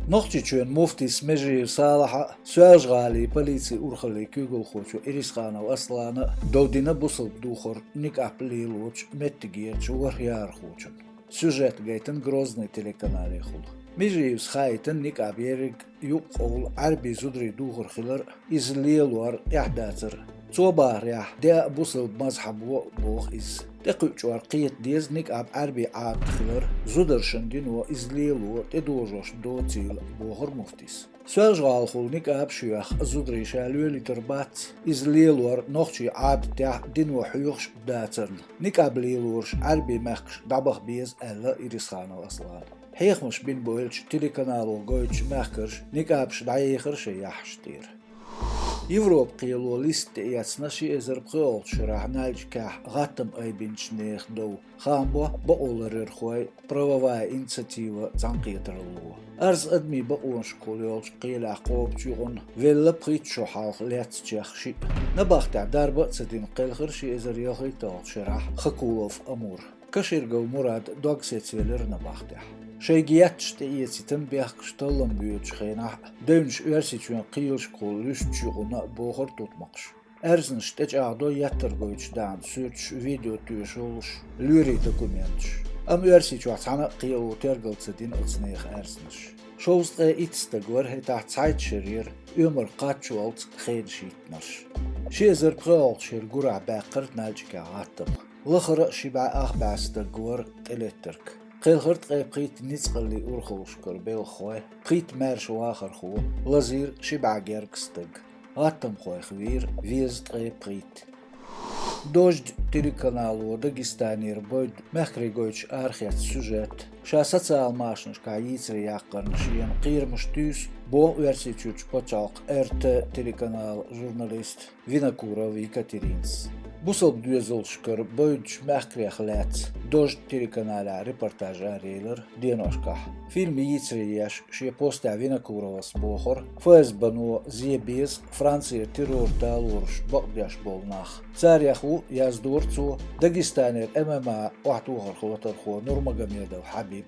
نقطة مفتيس مجري صالحة سواج غالي بليسي أرخلي كيغل خوشو إريسخانا وأصلانا دودينا بوصل دوخر نيك أبلي لوش متجيرش ورهيار خوشن سوجت جيتن غروزني تيليكانالي خل مجريوس خايتن نيك أبيرج يقول عربي زدري دوخر خلر إزليلور إحداثر صوبار يح دا بوصل مذهب بوخ إز تقوشوار قيت ديز نيك أب عربي عاد خلر زدرشن و إزليلو تدوجوش دوتيل بوخر مفتيس سوالج غالخول نيك أب شيخ زدري شالوه لتربات إزليلور نوخشي عاد تاع دينو حيوخش داترن نيك أب ليلورش عربي مخش دابخ بيز ألا إريسخانو أصلا حيخ مش بين بويلش تيليكانالو غويتش مخكرش نيك أبش دعيخر شيح شتير يوروب قيلو ليست ياتسناشي ازر بقول شرح نالج كاح غاتم اي بنش نيخ دو خامبو بقولر خوي правовая инициатива تنقيترلو ارز ادمي بقون شكوليولش قيل عقوب تيغون ويلا بريت شو حاوخ لاتشيخ شي نباخت عداربا تسدين قيلخر شي ازر يوخي تاوخ شرح خكولوف امور كشيرغو مراد دوغ سيتسيلر نباختح شيجياتش تيجي تنبيخ كشتلم بيوتش خيناح دونش ورسيتشون قيلش قول لشتشيغونا بوخر توتمقش ارزنش تجعدو يترغويتش دان سوتش فيديو تيوشولش لوري دوكومنتش ام ورسيتشو عطانا قيلو ترغل تدين اتسنيخ ارزنش شوست ايتستغور هتا تايت شرير امر قاتشولت خيد شيتنش شيزر بغول شير غورع باقر نالجكا عاتم لخر شبع اخباستغور تلترك قيل خرط قيت نيتقلي أورخوش كربيل خوي قيت مارش واخر خو لزير شبع جيركستج غاتم خوي خوير فيز قيت دوج تيليكانالو داغستانير بويد مخريغويتش ارخيات سوجت شاسات الماشنش كايتري يقرن شين قير مشتوس بو ورسيتشوش بوچاق ارت تيليكانال журналист Винокуров Екатеринс Бусал düzülşkör boyunç məhkriyəxlət doj telekanala reportaj arayılır denoşkah. Filmi yitriyaş şe posta Vinokurovas boxor FSB-nu ziebiz Fransiya terror talurş baqdaş bolnax. Tsaryaxu yazdurcu Dagestaner MMA wahtuğar xulatar xo Nurmagomedov Habib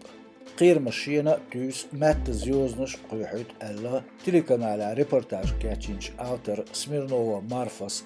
قير مشينا توس مات زيوزنش قيحت ألا تليكانالا ريبورتاج كاتشينش أوتر سميرنووا مارفس